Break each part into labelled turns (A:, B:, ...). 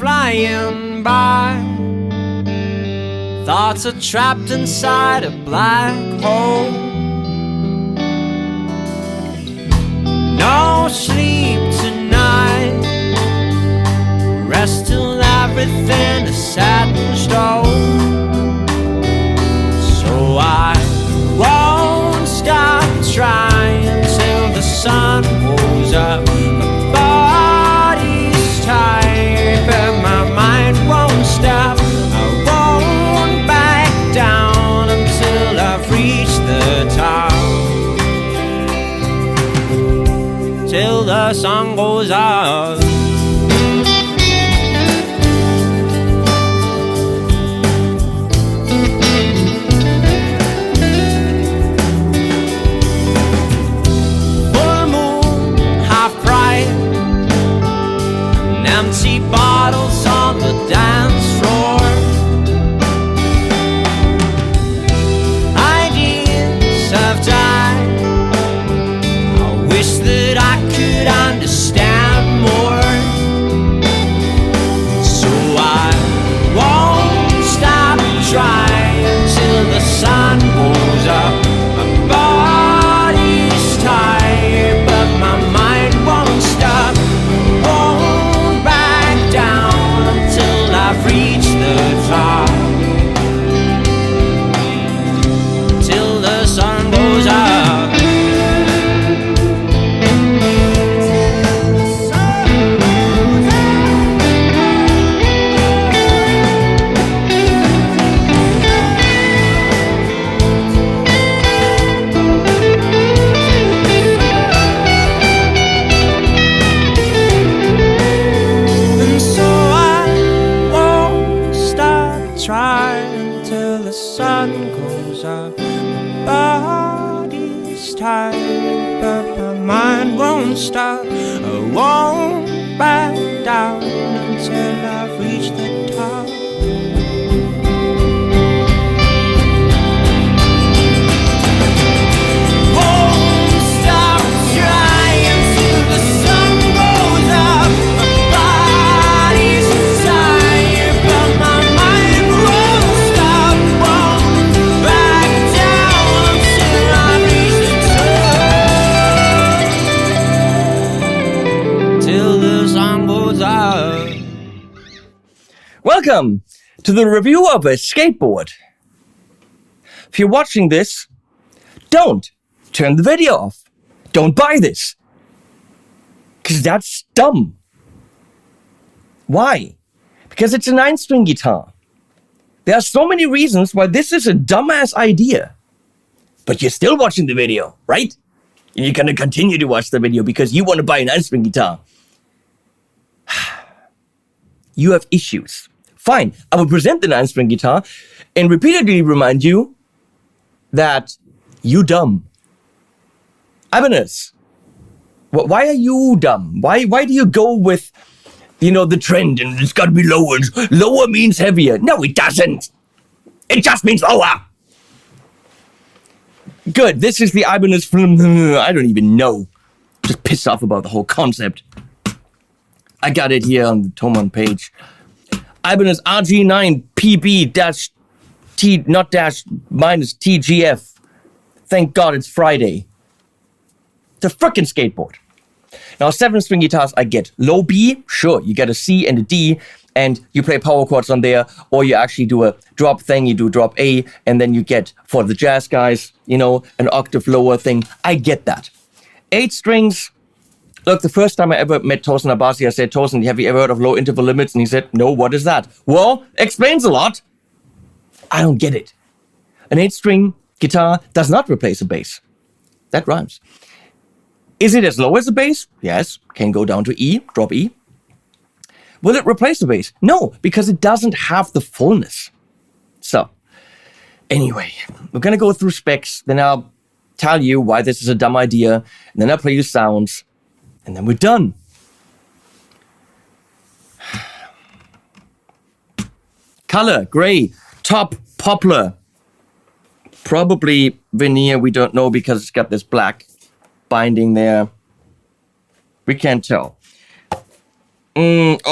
A: flying by. Thoughts are trapped inside a black hole. No sleep tonight. Rest till everything is set in stone. So I won't stop trying till the sun goes up. My body's tired, but my mind won't stop. I won't back down until I've reached the top. Till the sun goes up. Empty bottles on the dance floor. Ideas have died. I wish that I could understand more. So I won't stop trying till the sun goes up. My body's tired, but my mind won't stop. I've reached the top. Till the sun goes up. Till the sun goes up. My body's tired, but my mind won't stop. I won't back down until I've reached the top. Won't stop trying till the sun goes up. My body's tired, but my mind won't stop. Won't back down until I reach the top. Till the sun goes up.
B: Welcome to the review of a skateboard. If you're watching this, don't turn the video off. Don't buy this. Because that's dumb. Why? Because it's a 9-string guitar. There are so many reasons why this is a dumbass idea. But you're still watching the video, right? And you're gonna continue to watch the video because you want to buy a 9-string guitar. You have issues. Fine, I will present the 9-string guitar and repeatedly remind you that you dumb. Ibanez, why are you dumb? Why do you go with, the trend and it's gotta be lower? Lower means heavier. No, it doesn't. It just means lower. Good, this is the Ibanez film. I don't even know. Just pissed off about the whole concept. I got it here on the Thomann page. Ibanez RG9PB -T, not dash, minus TGF. Thank God it's Friday. It's a frickin' skateboard. Now, 7-string guitars, I get. Low B, sure, you get a C and a D, and you play power chords on there, or you actually do a drop thing, you do drop A, and then you get, for the jazz guys, an octave lower thing. I get that. 8 strings. Look, the first time I ever met Thomann Abasi, I said, Thomann, have you ever heard of low interval limits? And he said, no, what is that? Well, explains a lot. I don't get it. An 8-string guitar does not replace a bass. That rhymes. Is it as low as a bass? Yes. Can go down to E, drop E. Will it replace the bass? No, because it doesn't have the fullness. So, anyway, we're going to go through specs, then I'll tell you why this is a dumb idea, and then I'll play you sounds, and then we're done. Color, gray. Top, poplar. Probably veneer, we don't know because it's got this black binding there. We can't tell. Ibanez.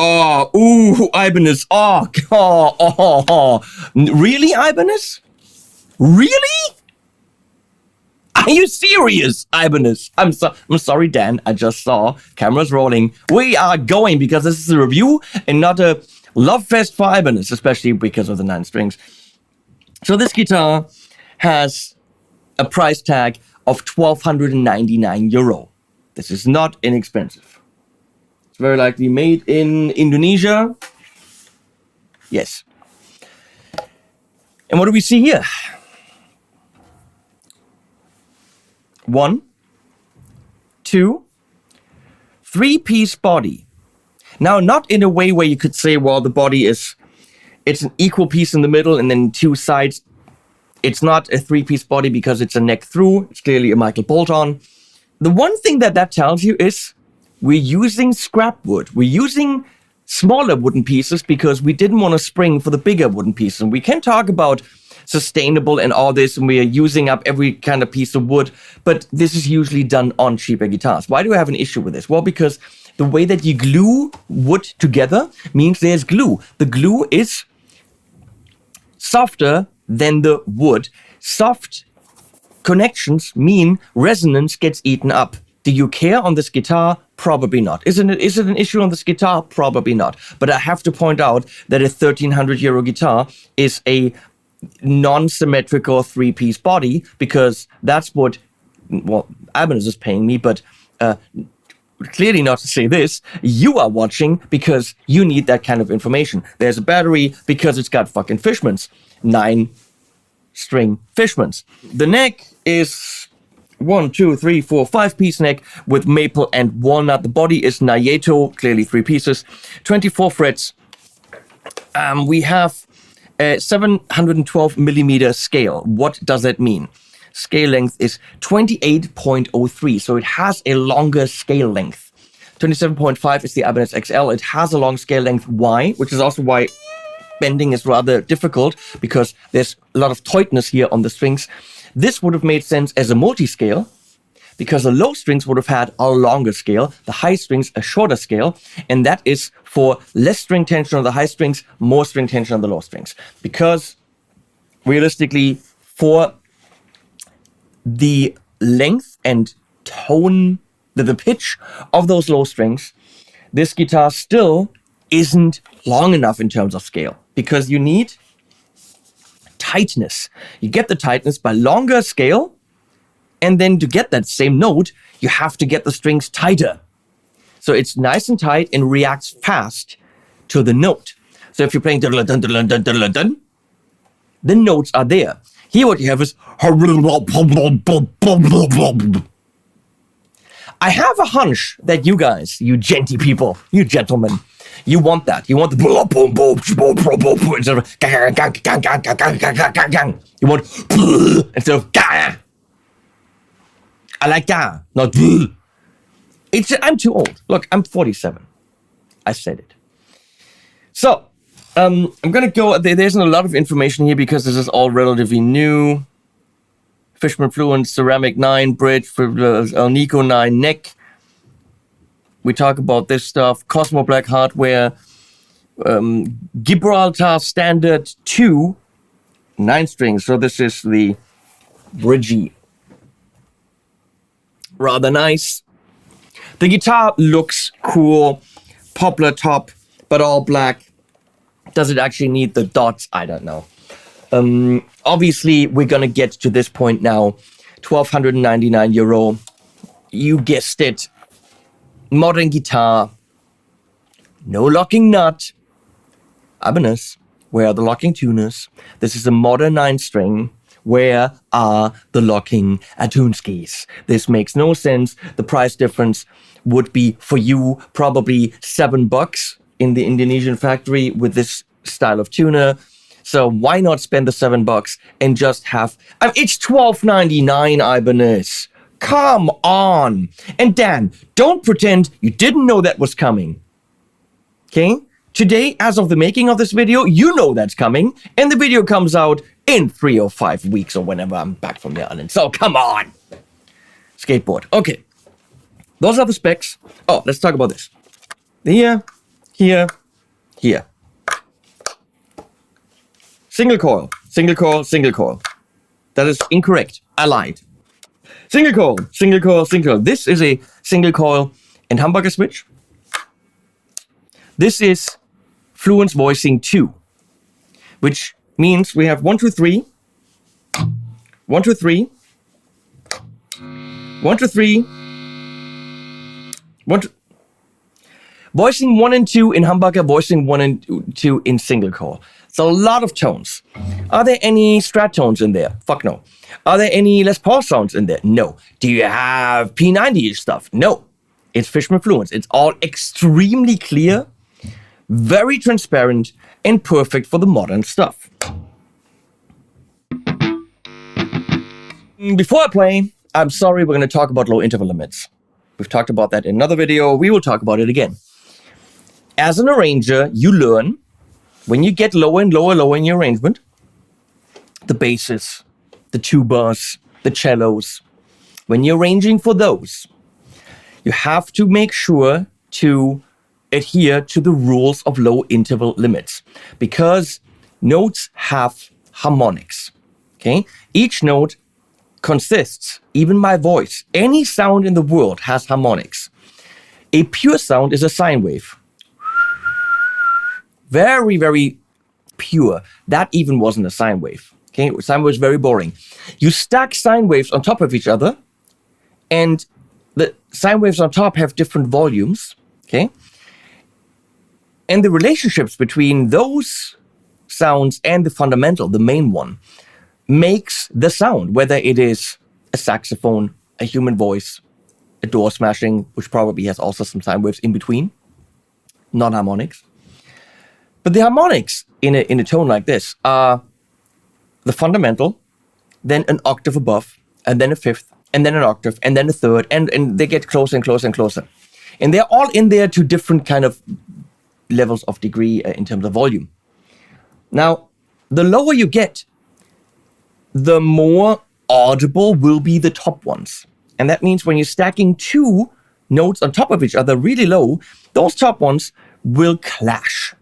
B: Really, Ibanez? Really? Are you serious, Ibanez? I'm sorry, Dan. I just saw cameras rolling. We are going because this is a review and not a love fest for Ibanez, especially because of the 9 strings. So this guitar has a price tag of €1,299. This is not inexpensive. It's very likely made in Indonesia. Yes. And what do we see here? 1, 2, 3-piece body. Now, not in a way where you could say, well, the body it's an equal piece in the middle and then 2 sides. It's not a 3-piece body because it's a neck through. It's clearly a Michael bolt-on. The one thing that tells you is we're using scrap wood. We're using smaller wooden pieces because we didn't want to spring for the bigger wooden pieces. And we can talk about sustainable and all this, and we are using up every kind of piece of wood, but this is usually done on cheaper guitars. Why do I have an issue with this? Well, because the way that you glue wood together means there's glue. The glue is softer than the wood. Soft connections mean resonance gets eaten up. Do you care on this guitar? Probably not. Is it an issue on this guitar? Probably not. But I have to point out that a €1,300 guitar is a non-symmetrical 3-piece body because that's what, well, Ibanez is paying me, but clearly not to say this, you are watching because you need that kind of information. There's a battery because it's got fucking Fishmans. 9-string Fishmans. The neck is 1, 2, 3, 4, 5-piece neck with maple and walnut. The body is Nayeto, clearly 3 pieces. 24 frets. We have a 712 millimeter scale. What does that mean? Scale length is 28.03, so it has a longer scale length. 27.5 is the Ibanez XL. It has a long scale length. Why? Which is also why bending is rather difficult because there's a lot of tightness here on the strings. This would have made sense as a multi-scale because the low strings would have had a longer scale, the high strings a shorter scale, and that is for less string tension on the high strings, more string tension on the low strings. Because realistically, for the length and tone, the pitch of those low strings, this guitar still isn't long enough in terms of scale because you need tightness. You get the tightness by longer scale, and then to get that same note, you have to get the strings tighter. So it's nice and tight and reacts fast to the note. So if you're playing the notes are there. Here what you have is I have a hunch that you guys, you genty people, you gentlemen, you want that. You want the you want instead of I like that, not I'm too old. Look, I'm 47. I said it. So, I'm gonna go. There isn't a lot of information here because this is all relatively new. Fishman Fluent Ceramic 9 bridge for Nico 9 neck. We talk about this stuff. Cosmo Black hardware. Gibraltar Standard 2 9 strings. So this is the bridgey. Rather nice. The guitar looks cool. Poplar top, but all black. Does it actually need the dots? I don't know. Obviously, we're gonna get to this point now. €1,299. You guessed it. Modern guitar. No locking nut. Ibanez, where are the locking tuners? This is a modern 9-string. Where are the locking tunskis? This makes no sense. The price difference would be for you probably $7 in the Indonesian factory with this style of tuner. So why not spend the $7 and just have... it's $12.99, Ibanez. Come on. And Dan, don't pretend you didn't know that was coming. Okay? Today, as of the making of this video, you know that's coming. And the video comes out in 3 or 5 weeks or whenever I'm back from the island. So come on. Skateboard. Okay. Those are the specs. Oh, let's talk about this. Here, here, here. Single coil, single coil, single coil. That is incorrect. I lied. Single coil, single coil, single coil. This is a single coil and humbucker switch. This is Fluence voicing 2, which means we have 1, 2, 3, 1, 2, 3, 1, 2, 3, 1, 2. Voicing 1 and 2 in humbucker, voicing 1 and 2 in single coil. It's a lot of tones. Are there any Strat tones in there? Fuck no. Are there any Les Paul sounds in there? No. Do you have P90-ish stuff? No. It's Fishman Fluence. It's all extremely clear, very transparent, and perfect for the modern stuff. Before I play, I'm sorry, we're going to talk about low interval limits. We've talked about that in another video. We will talk about it again. As an arranger, you learn when you get lower and lower in your arrangement, the basses, the tubas, the cellos, when you're arranging for those, you have to make sure to adhere to the rules of low interval limits because notes have harmonics. Okay? Each note consists, even my voice, any sound in the world has harmonics. A pure sound is a sine wave. Very, very pure. That even wasn't a sine wave. Okay, sine wave is very boring. You stack sine waves on top of each other, and the sine waves on top have different volumes. Okay, and the relationships between those sounds and the fundamental, the main one, makes the sound, whether it is a saxophone, a human voice, a door smashing, which probably has also some sine waves in between, not harmonics. But the harmonics in a tone like this are the fundamental, then an octave above, and then a fifth, and then an octave, and then a third, and they get closer and closer and closer. And they're all in there to different kind of levels of degree in terms of volume. Now, the lower you get, the more audible will be the top ones. And that means when you're stacking two notes on top of each other really low, those top ones will clash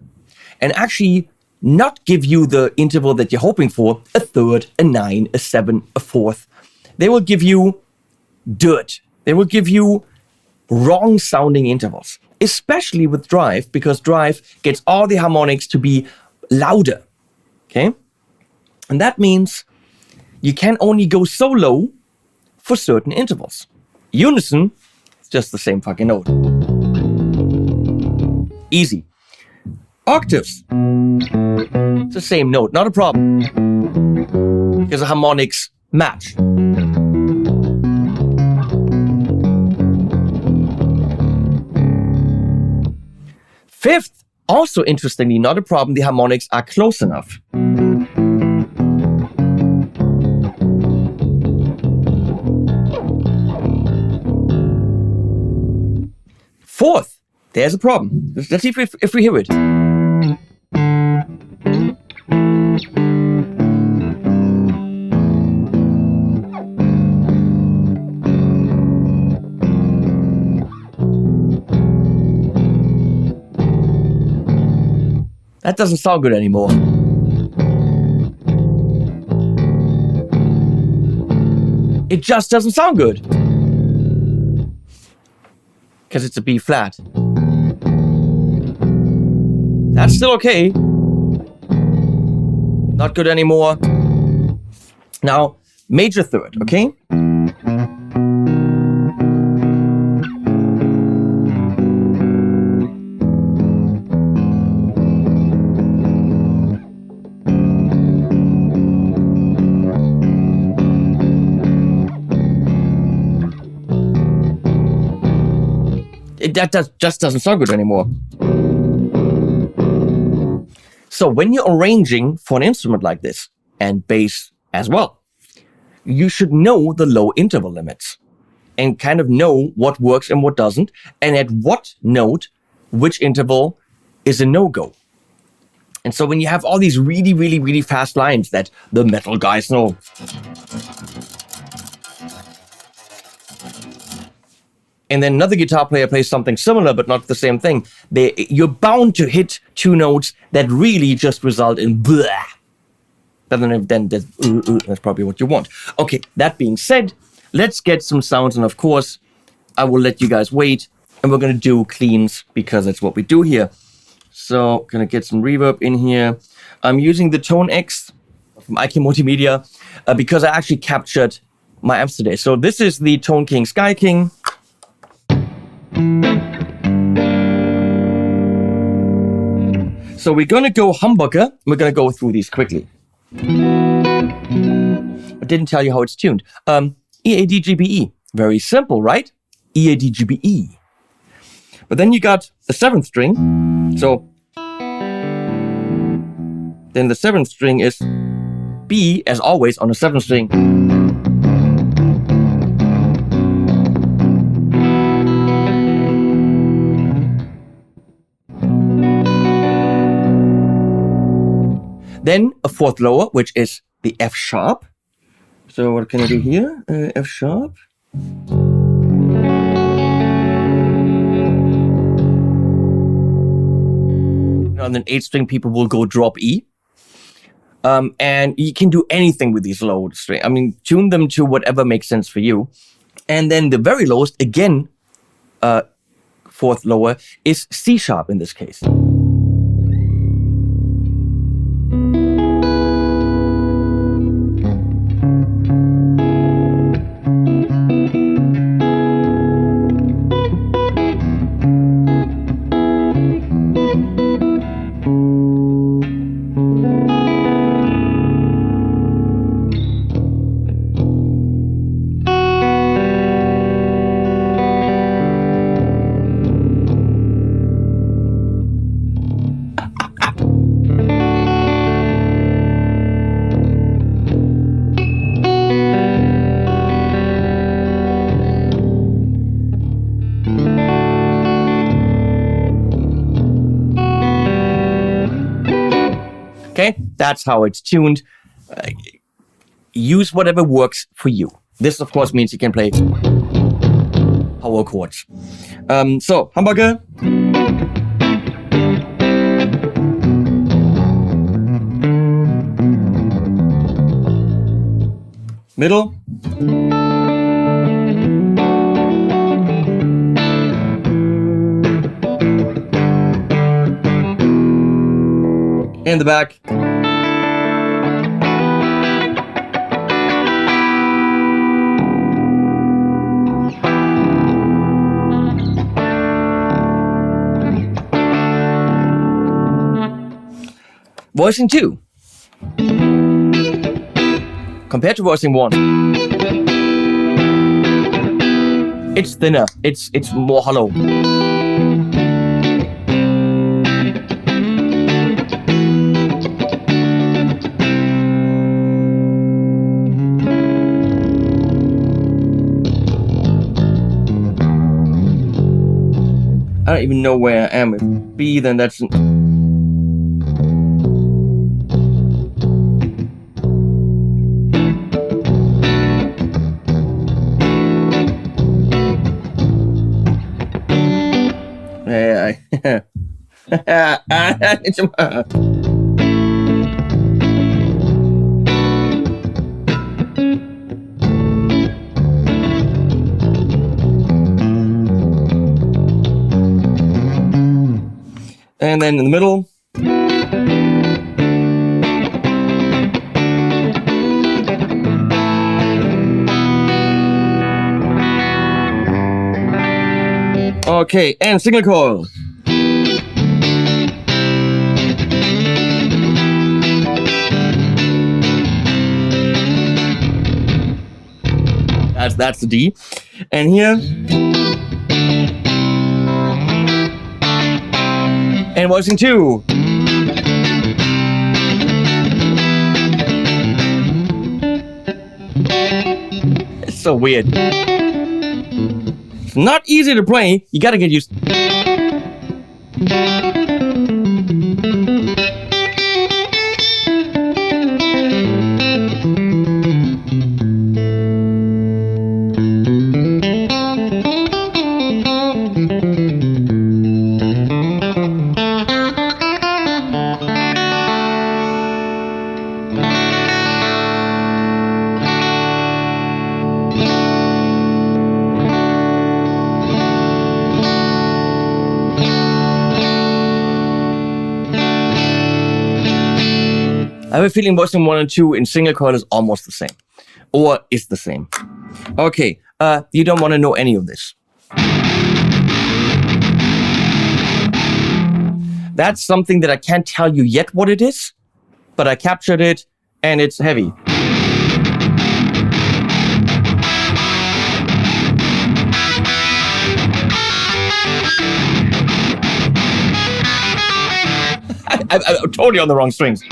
B: and actually not give you the interval that you're hoping for, a third, a 9, a 7, a fourth. They will give you dirt. They will give you wrong sounding intervals, especially with drive, because drive gets all the harmonics to be louder, okay? And that means you can only go so low for certain intervals. Unison, it's just the same fucking note. Easy. Octaves, it's the same note, not a problem, because the harmonics match. Fifth, also interestingly, not a problem, the harmonics are close enough. Fourth, there's a problem. Let's see if we hear it. That doesn't sound good anymore. It just doesn't sound good. Because it's a B flat. That's still okay. Not good anymore. Now, major third, okay? That just doesn't sound good anymore. So when you're arranging for an instrument like this, and bass as well, you should know the low interval limits and kind of know what works and what doesn't, and at what note, which interval is a no-go. And so when you have all these really, really, really fast lines that the metal guys know, and then another guitar player plays something similar but not the same thing, you're bound to hit two notes that really just result in blah. But then that's probably what you want. Okay, that being said, let's get some sounds, and of course, I will let you guys wait, and we're gonna do cleans because that's what we do here. So, gonna get some reverb in here. I'm using the Tone X from IK Multimedia because I actually captured my amps today. So this is the Tone King Sky King. So we're gonna go humbucker. We're gonna go through these quickly. I didn't tell you how it's tuned. EADGBE. Very simple, right? EADGBE. But then you got the 7th string. So then the 7th string is B, as always, on the 7th string. Then a 4th lower, which is the F sharp. So what can I do here? F sharp. On an 8th string, people will go drop E. And you can do anything with these low strings. I mean, tune them to whatever makes sense for you. And then the very lowest, again, 4th lower, is C sharp in this case. Okay, that's how it's tuned. Use whatever works for you. This, of course, means you can play power chords. So, humbucker. Middle. In the back. Voicing 2. Compared to voicing 1. It's thinner. It's more hollow. I don't even know where I am. If B, then that's... And then in the middle. Okay, and single coil. That's the D. And here. And voicing 2. It's so weird. It's not easy to play. You gotta get used. I have a feeling voicing 1 and 2 in single coil is almost the same. Or is the same. Okay, you don't want to know any of this. That's something that I can't tell you yet what it is, but I captured it and it's heavy. I'm totally on the wrong strings.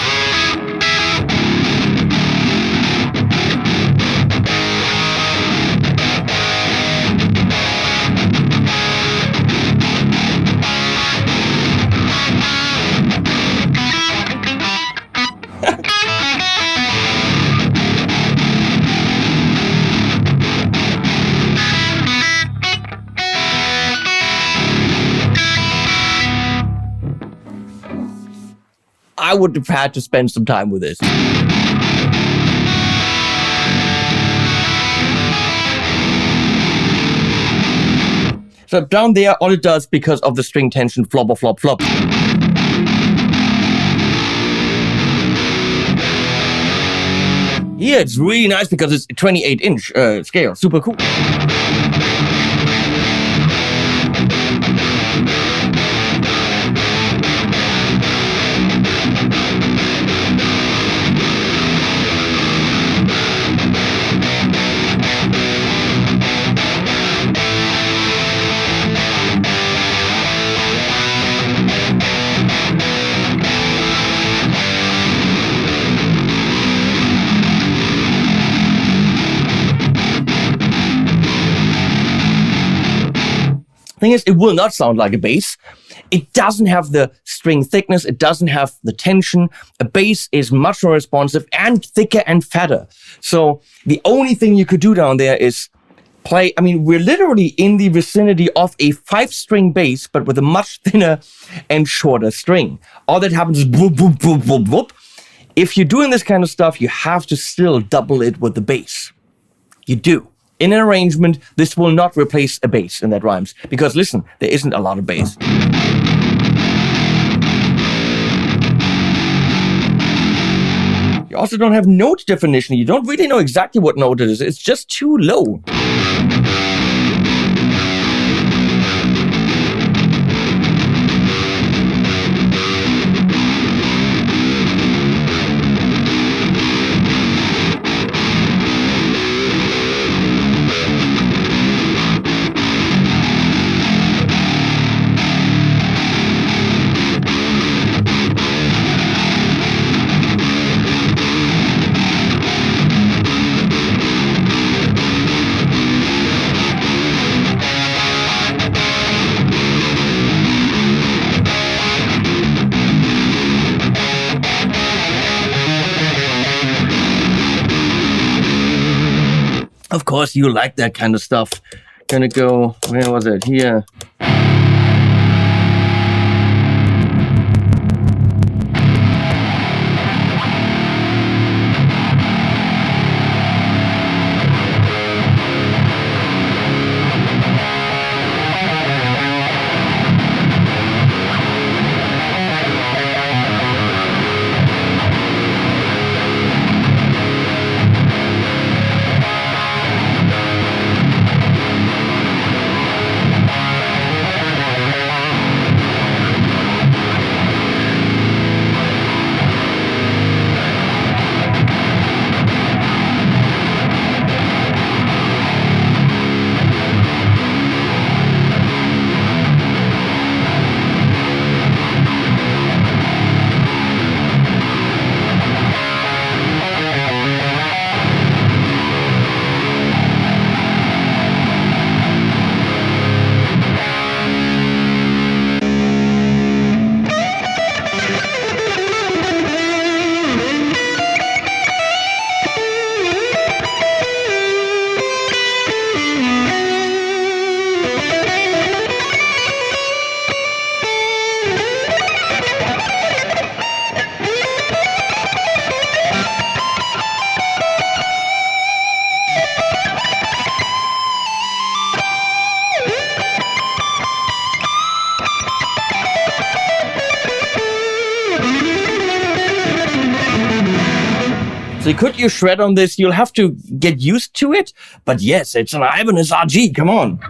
B: I would have had to spend some time with this. So down there, all it does because of the string tension, flop, flop, flop. Here, it's really nice because it's 28-inch scale. Super cool. Thing is, it will not sound like a bass. It doesn't have the string thickness. It doesn't have the tension. A bass is much more responsive and thicker and fatter. So the only thing you could do down there is play. I mean, we're literally in the vicinity of a 5-string bass, but with a much thinner and shorter string. All that happens is whoop, whoop, whoop, whoop, whoop. If you're doing this kind of stuff, you have to still double it with the bass. You do. In an arrangement, this will not replace a bass, and that rhymes. Because listen, there isn't a lot of bass. You also don't have note definition. You don't really know exactly what note it is. It's just too low. Of course, you like that kind of stuff. Gonna go, where was it? Here. So you could use shred on this. You'll have to get used to it. But yes, it's an Ibanez RG. Come on.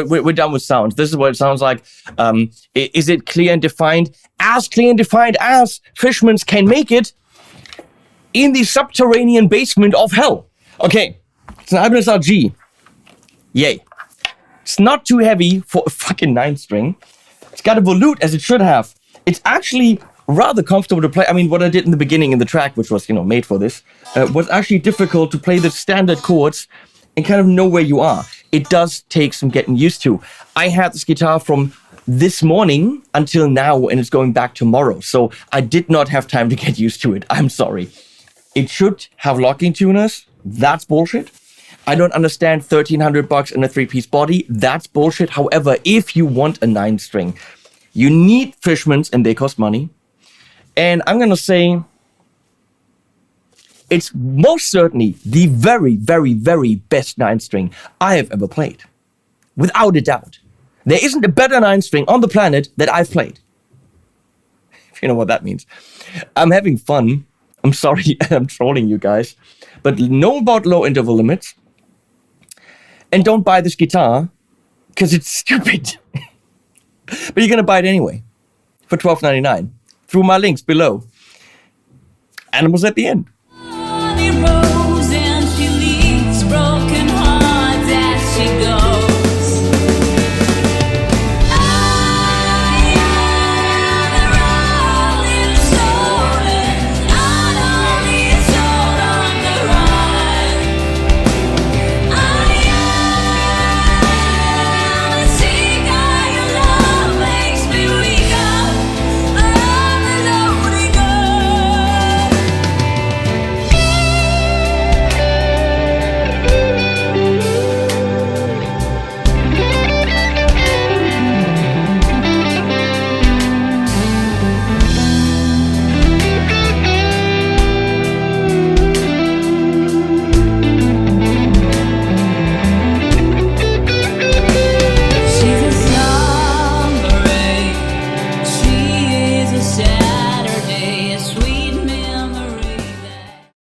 B: We're done with sounds. This is what it sounds like. Is it clear and defined? As clear and defined as Fishmans can make it in the subterranean basement of hell. Okay, it's an Ibanez RG. Yay. It's not too heavy for a fucking 9-string. It's got a volute as it should have. It's actually rather comfortable to play. I mean, what I did in the beginning in the track, which was, made for this, was actually difficult to play the standard chords and kind of know where you are. It does take some getting used to. I had this guitar from this morning until now, and it's going back tomorrow. So I did not have time to get used to it. I'm sorry. It should have locking tuners. That's bullshit. I don't understand $1,300 in a 3-piece body. That's bullshit. However, if you want a 9-string, you need Fishmans, and they cost money. And I'm going to say it's most certainly the very, very, very best 9-string I have ever played. Without a doubt. There isn't a better 9-string on the planet that I've played. If you know what that means. I'm having fun. I'm sorry, I'm trolling you guys. But know about low interval limits. And don't buy this guitar because it's stupid. But you're going to buy it anyway for $12.99 through my links below. And it was at the end.